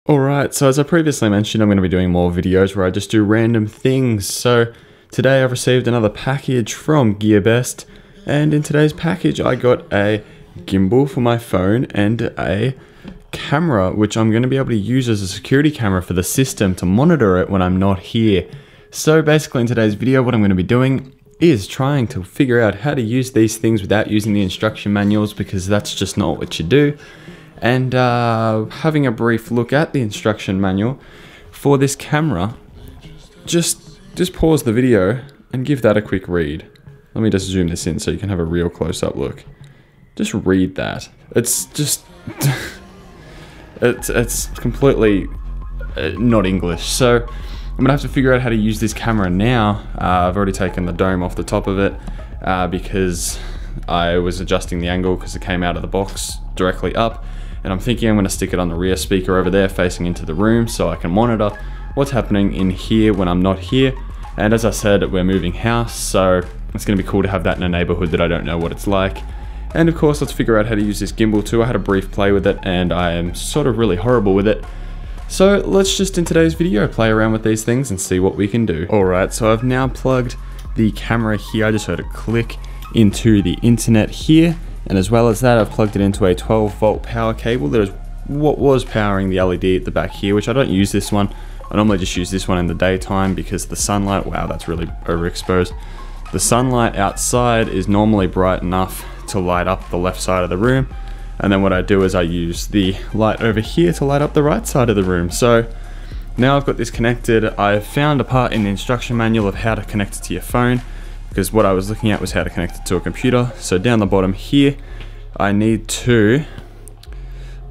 Alright, so as I previously mentioned, I'm going to be doing more videos where I just do random things. So today I've received another package from GearBest, and in today's package I got a gimbal for my phone and a camera, which I'm going to be able to use as a security camera for the system to monitor it when I'm not here. So basically in today's video what I'm going to be doing is trying to figure out how to use these things without using the instruction manuals, because that's just not what you do. And having a brief look at the instruction manual for this camera. Just pause the video and give that a quick read. Let me just zoom this in so you can have a real close-up look. Just read that. It's just it's completely not English. So I'm gonna have to figure out how to use this camera now. I've already taken the dome off the top of it because I was adjusting the angle because it came out of the box directly up. And I'm thinking I'm going to stick it on the rear speaker over there facing into the room so I can monitor what's happening in here when I'm not here. And as I said, we're moving house, so it's going to be cool to have that in a neighborhood that I don't know what it's like. And of course, let's figure out how to use this gimbal too. I had a brief play with it and I am sort of really horrible with it. So let's just in today's video play around with these things and see what we can do. Alright, so I've now plugged the camera here. I just heard a click into the internet here. And as well as that, I've plugged it into a 12-volt power cable that is what was powering the LED at the back here, which I don't use this one. I normally just use this one in the daytime because the sunlight, wow, that's really overexposed. The sunlight outside is normally bright enough to light up the left side of the room. And then what I do is I use the light over here to light up the right side of the room. So now I've got this connected. I've found a part in the instruction manual of how to connect it to your phone, because what I was looking at was how to connect it to a computer. So down the bottom here, I need to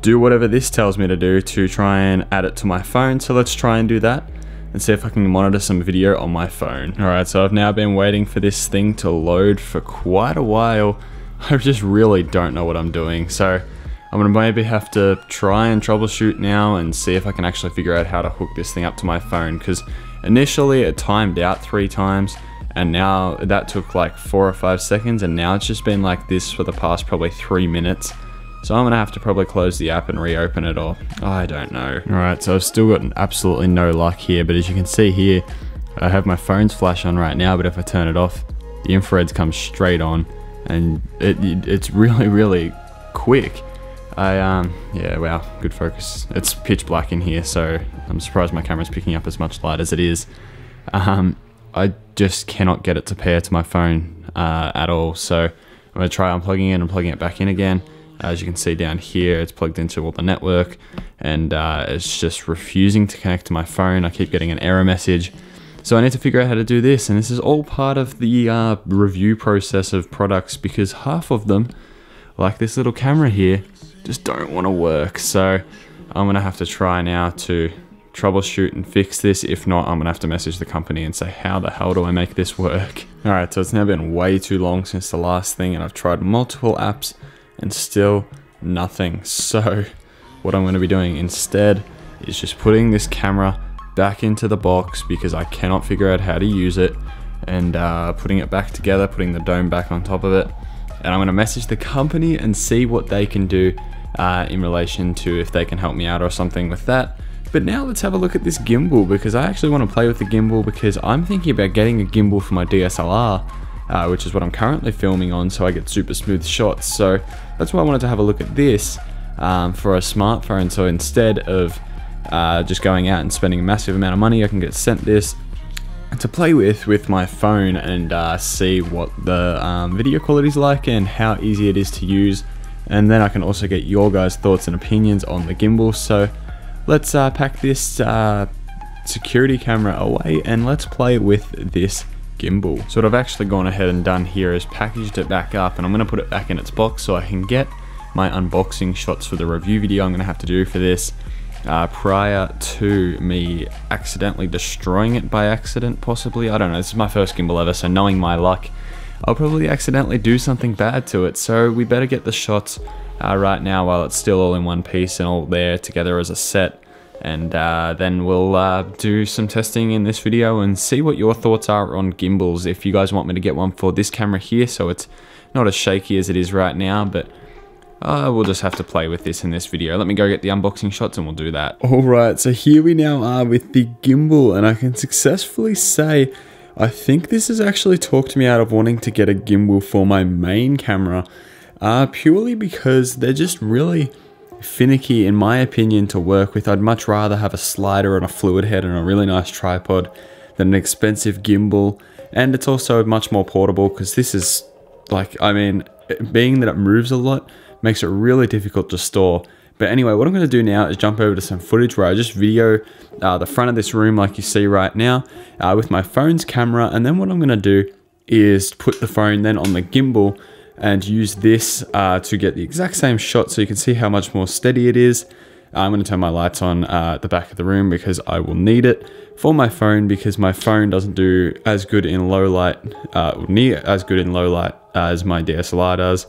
do whatever this tells me to do to try and add it to my phone. So let's try and do that and see if I can monitor some video on my phone. Alright, so I've now been waiting for this thing to load for quite a while. I just really don't know what I'm doing. So I'm gonna maybe have to try and troubleshoot now and see if I can actually figure out how to hook this thing up to my phone, because initially it timed out 3 times. And now that took like 4 or 5 seconds, and now it's just been like this for the past probably 3 minutes. So I'm gonna have to probably close the app and reopen it, or I don't know. Alright, so I've still got absolutely no luck here, but as you can see here, I have my phone's flash on right now, but if I turn it off, the infrareds come straight on, and it's really quick. Yeah, wow, good focus. It's pitch black in here, so I'm surprised my camera's picking up as much light as it is. I just cannot get it to pair to my phone at all, so I'm going to try unplugging it and plugging it back in again. As you can see down here, it's plugged into all the network, and it's just refusing to connect to my phone. I keep getting an error message, so I need to figure out how to do this, and this is all part of the review process of products, because half of them, like this little camera here, just don't want to work. So I'm going to have to try now to troubleshoot and fix this. If not, I'm gonna have to message the company and say, how the hell do I make this work? Alright, so it's now been way too long since the last thing, and I've tried multiple apps and still nothing. So what I'm going to be doing instead is just putting this camera back into the box, because I cannot figure out how to use it, and putting it back together, putting the dome back on top of it. And I'm going to message the company and see what they can do in relation to if they can help me out or something with that. But now let's have a look at this gimbal, because I actually want to play with the gimbal, because I'm thinking about getting a gimbal for my DSLR, which is what I'm currently filming on, so I get super smooth shots. So that's why I wanted to have a look at this for a smartphone. So instead of just going out and spending a massive amount of money, I can get sent this to play with my phone and see what the video quality is like and how easy it is to use. And then I can also get your guys' thoughts and opinions on the gimbal. So let's pack this security camera away and let's play with this gimbal. So what I've actually gone ahead and done here is packaged it back up, and I'm going to put it back in its box so I can get my unboxing shots for the review video I'm going to have to do for this prior to me accidentally destroying it by accident, possibly. I don't know, this is my first gimbal ever, so knowing my luck, I'll probably accidentally do something bad to it. So we better get the shots right now while it's still all in one piece and all there together as a set, and then we'll do some testing in this video and see what your thoughts are on gimbals. If you guys want me to get one for this camera here, so it's not as shaky as it is right now, but we'll just have to play with this in this video. Let me go get the unboxing shots and we'll do that. Alright, so here we now are with the gimbal, and I can successfully say I think this has actually talked me out of wanting to get a gimbal for my main camera, purely because they're just really finicky in my opinion to work with. I'd much rather have a slider and a fluid head and a really nice tripod than an expensive gimbal, and it's also much more portable because this is like, I mean, being that it moves a lot makes it really difficult to store. But anyway, what I'm going to do now is jump over to some footage where I just video the front of this room like you see right now with my phone's camera, and then what I'm going to do is put the phone then on the gimbal and use this to get the exact same shot so you can see how much more steady it is. I'm going to turn my lights on at the back of the room because I will need it for my phone, because my phone doesn't do as good in low light, near as good in low light as my DSLR does.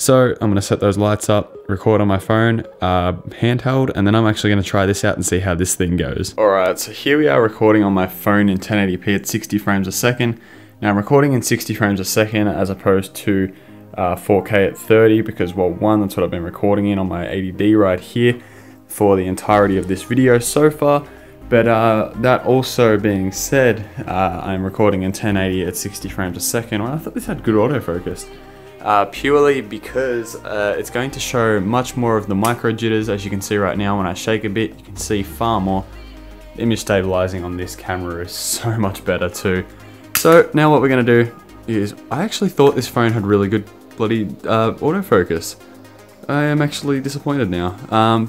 So I'm going to set those lights up, record on my phone, handheld, and then I'm actually going to try this out and see how this thing goes. Alright, so here we are recording on my phone in 1080p at 60 frames a second. Now I'm recording in 60 frames a second as opposed to 4K at 30 because, well, one, that's what I've been recording in on my 80D right here for the entirety of this video so far. But that also being said, I'm recording in 1080 at 60 frames a second. Well, I thought this had good autofocus. Purely because it's going to show much more of the micro jitters. As you can see right now, when I shake a bit, you can see far more. Image stabilizing on this camera is so much better too. So now what we're going to do is, I actually thought this phone had really good bloody autofocus. I am actually disappointed now,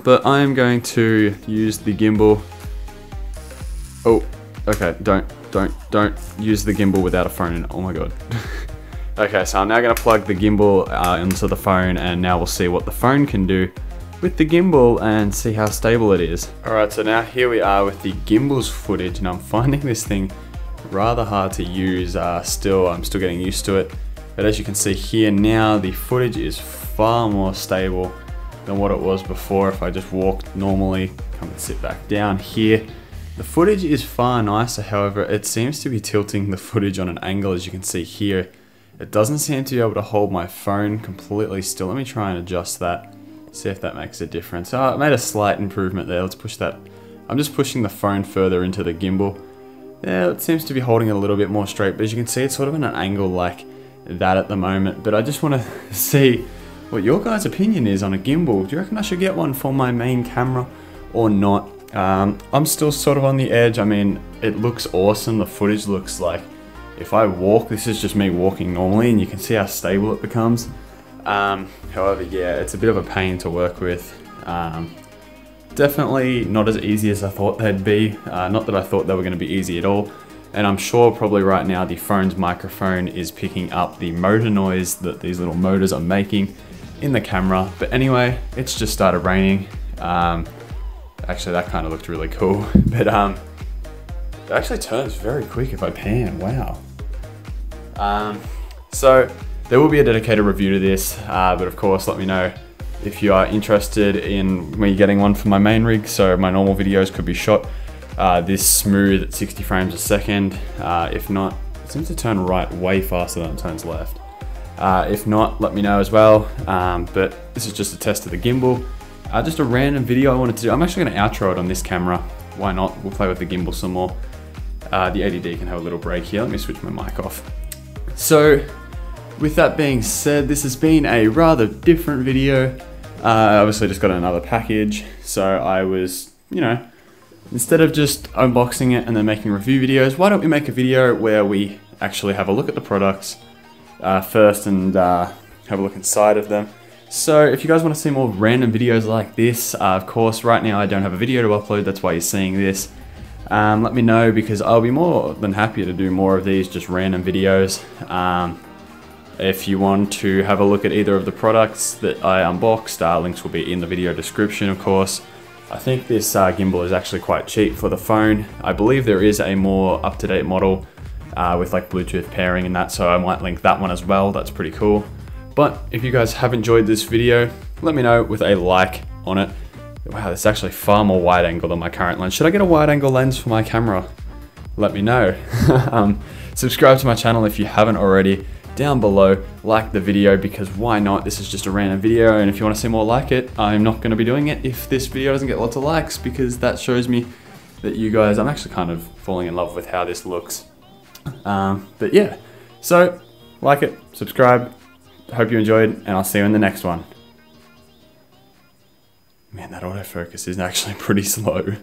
but I am going to use the gimbal. Oh, okay, don't use the gimbal without a phone in it. Oh my god. Okay, so I'm now going to plug the gimbal into the phone, and now we'll see what the phone can do with the gimbal and see how stable it is. Alright, so now here we are with the gimbal's footage, and I'm finding this thing rather hard to use still. I'm still getting used to it. But as you can see here now, the footage is far more stable than what it was before. If I just walked normally, come and sit back down here, the footage is far nicer. However, it seems to be tilting the footage on an angle, as you can see here. It doesn't seem to be able to hold my phone completely still. Let me try and adjust that, see if that makes a difference. Oh, it made a slight improvement there. Let's push that. I'm just pushing the phone further into the gimbal. Yeah, it seems to be holding it a little bit more straight, but as you can see, it's sort of in an angle like that at the moment. But I just want to see what your guys' opinion is on a gimbal. Do you reckon I should get one for my main camera or not? I'm still sort of on the edge. I mean, it looks awesome. The footage looks like, if I walk, this is just me walking normally, and you can see how stable it becomes. However, yeah, it's a bit of a pain to work with. Definitely not as easy as I thought they'd be. Not that I thought they were going to be easy at all. And I'm sure probably right now the phone's microphone is picking up the motor noise that these little motors are making in the camera. But anyway, it's just started raining. Actually, that kind of looked really cool. But it actually turns very quick if I pan, wow. So there will be a dedicated review to this, but of course let me know if you are interested in me getting one for my main rig. So my normal videos could be shot this smooth at 60 frames a second. If not, it seems to turn right way faster than it turns left. If not, let me know as well. But this is just a test of the gimbal. Just a random video I wanted to do. I'm actually going to outro it on this camera. Why not? We'll play with the gimbal some more. The 80D can have a little break here. Let me switch my mic off. So with that being said, this has been a rather different video. I obviously just got another package. So I was, you know, instead of just unboxing it and then making review videos, why don't we make a video where we actually have a look at the products first and have a look inside of them. So if you guys want to see more random videos like this, of course right now I don't have a video to upload, that's why you're seeing this. Let me know, because I'll be more than happy to do more of these just random videos. If you want to have a look at either of the products that I unboxed, links will be in the video description, of course. I think this gimbal is actually quite cheap for the phone. I believe there is a more up-to-date model with like Bluetooth pairing and that, so I might link that one as well. That's pretty cool. But if you guys have enjoyed this video, let me know with a like on it. Wow, this is actually far more wide angle than my current lens. Should I get a wide angle lens for my camera? Let me know. Subscribe to my channel if you haven't already down below, like the video, because why not? This is just a random video, and if you want to see more like it, I'm not going to be doing it if this video doesn't get lots of likes, because that shows me that you guys, I'm actually kind of falling in love with how this looks. But yeah, so like it, subscribe, hope you enjoyed, and I'll see you in the next one. Man, that autofocus is actually pretty slow.